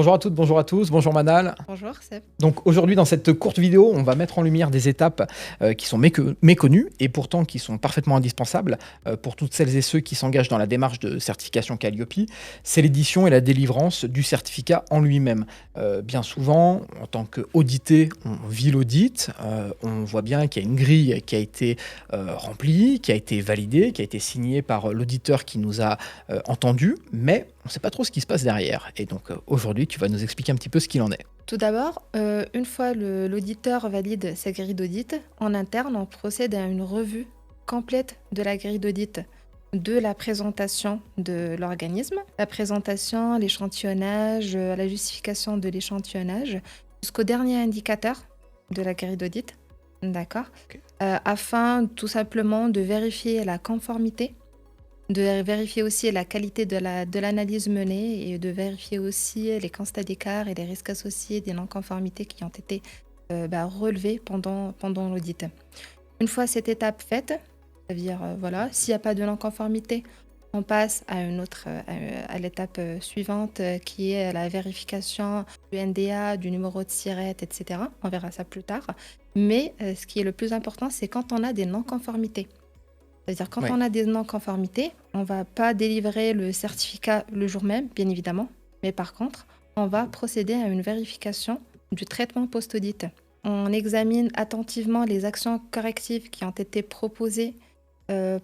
Bonjour à toutes, bonjour à tous, bonjour Manal. Bonjour Seb. Donc aujourd'hui dans cette courte vidéo, on va mettre en lumière des étapes qui sont méconnues et pourtant qui sont parfaitement indispensables pour toutes celles et ceux qui s'engagent dans la démarche de certification Calliope. C'est l'édition et la délivrance du certificat en lui-même. Bien souvent, en tant qu'audité, on vit l'audit, on voit bien qu'il y a une grille qui a été remplie, qui a été validée, qui a été signée par l'auditeur qui nous a entendus, mais on ne sait pas trop ce qui se passe derrière. Et donc aujourd'hui, tu vas nous expliquer un petit peu ce qu'il en est. Tout d'abord, une fois l'auditeur valide sa grille d'audit, en interne, on procède à une revue complète de la grille d'audit, de la présentation de l'organisme, la présentation, l'échantillonnage, la justification de l'échantillonnage, jusqu'au dernier indicateur de la grille d'audit, d'accord, Ok. afin tout simplement de vérifier la conformité, de vérifier aussi la qualité de l'analyse menée et de vérifier aussi les constats d'écart et les risques associés des non-conformités qui ont été relevés pendant l'audit. Une fois cette étape faite, c'est-à-dire voilà, s'il n'y a pas de non-conformité, on passe à à l'étape suivante qui est la vérification du NDA, du numéro de SIRET, etc. On verra ça plus tard. Mais ce qui est le plus important, c'est quand on a des non-conformités. C'est-à-dire quand Ouais. on a des non-conformités, on ne va pas délivrer le certificat le jour même, bien évidemment, mais par contre, on va procéder à une vérification du traitement post-audit. On examine attentivement les actions correctives qui ont été proposées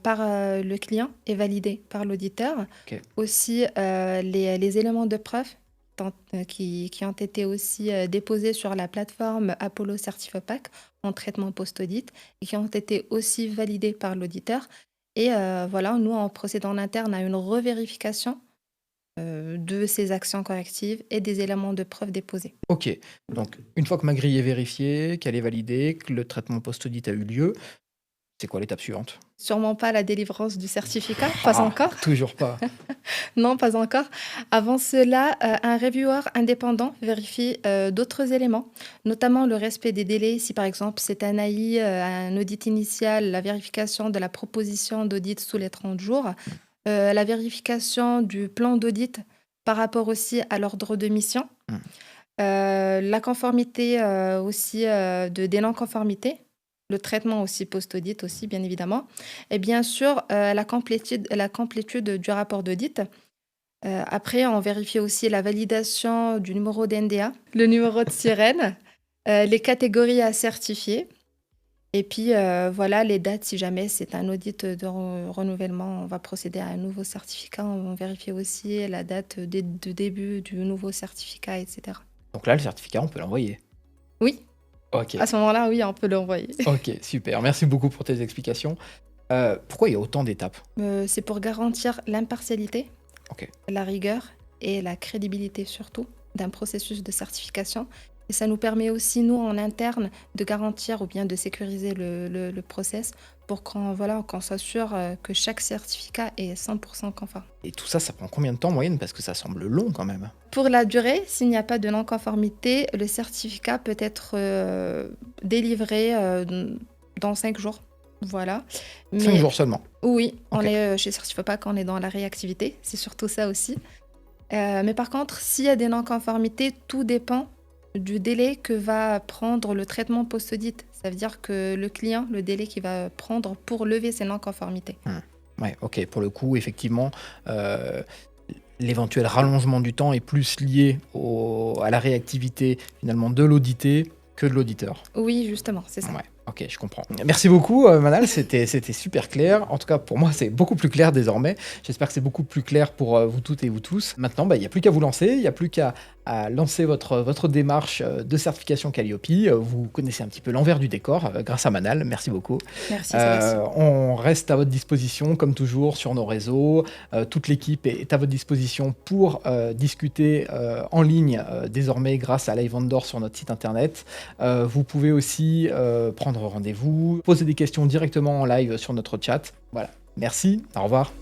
par le client et validées par l'auditeur. Ok. Aussi, les éléments de preuve qui ont été aussi déposés sur la plateforme Apollo Certifopac en traitement post-audit et qui ont été aussi validés par l'auditeur. Et voilà, nous, on procède en interne à une revérification de ces actions correctives et des éléments de preuve déposés. Ok, donc une fois que ma grille est vérifiée, qu'elle est validée, que le traitement post-audit a eu lieu, c'est quoi l'étape suivante? Sûrement pas la délivrance du certificat, pas encore. Toujours pas. Non, pas encore. Avant cela, un reviewer indépendant vérifie d'autres éléments, notamment le respect des délais. Si par exemple c'est un AI, un audit initial, la vérification de la proposition d'audit sous les 30 jours, la vérification du plan d'audit par rapport aussi à l'ordre de mission, Hmm. la conformité aussi des non-conformités, le traitement aussi post-audit aussi, bien évidemment, et bien sûr la complétude du rapport d'audit. Après, on vérifie aussi la validation du numéro d'NDA, le numéro de sirène, les catégories à certifier. Et puis, voilà, les dates, si jamais c'est un audit de renouvellement, on va procéder à un nouveau certificat. On vérifie aussi la date de début du nouveau certificat, etc. Donc là, le certificat, on peut l'envoyer. Oui, Ok, à ce moment-là, oui, on peut l'envoyer. ok, super. Merci beaucoup pour tes explications. Pourquoi il y a autant d'étapes? C'est pour garantir l'impartialité, Ok. la rigueur et la crédibilité surtout d'un processus de certification. Et ça nous permet aussi, nous, en interne, de garantir ou bien de sécuriser le process pour qu'on s'assure que chaque certificat est 100% conforme. Et tout ça, ça prend combien de temps en moyenne? Parce que ça semble long quand même. Pour la durée, s'il n'y a pas de non-conformité, le certificat peut être délivré dans 5 jours. Voilà. 5 Mais jours seulement. oui, on Ok. est chez Certifopac, on est dans la réactivité, c'est surtout ça aussi. Mais par contre, s'il y a des non-conformités, tout dépend du délai que va prendre le traitement post-audit. Ça veut dire que le client, le délai qu'il va prendre pour lever ses non-conformités. Ouais, ok. Pour le coup, effectivement, l'éventuel rallongement du temps est plus lié à la réactivité finalement de l'audité que de l'auditeur. Oui, justement, c'est ça. Ouais, ok, je comprends. Merci beaucoup, Manal, c'était super clair. En tout cas, pour moi, c'est beaucoup plus clair désormais. J'espère que c'est beaucoup plus clair pour vous toutes et vous tous. Maintenant, il n'y a plus qu'à vous lancer, il n'y a plus qu'à lancer votre démarche de certification Calliope. Vous connaissez un petit peu l'envers du décor grâce à Manal. Merci beaucoup. Merci, Sébastien. On reste à votre disposition, comme toujours, sur nos réseaux. Toute l'équipe est à votre disposition pour discuter en ligne désormais grâce à LiveVendor sur notre site internet. Vous pouvez aussi prendre rendez-vous, poser des questions directement en live sur notre chat. Voilà, merci, au revoir.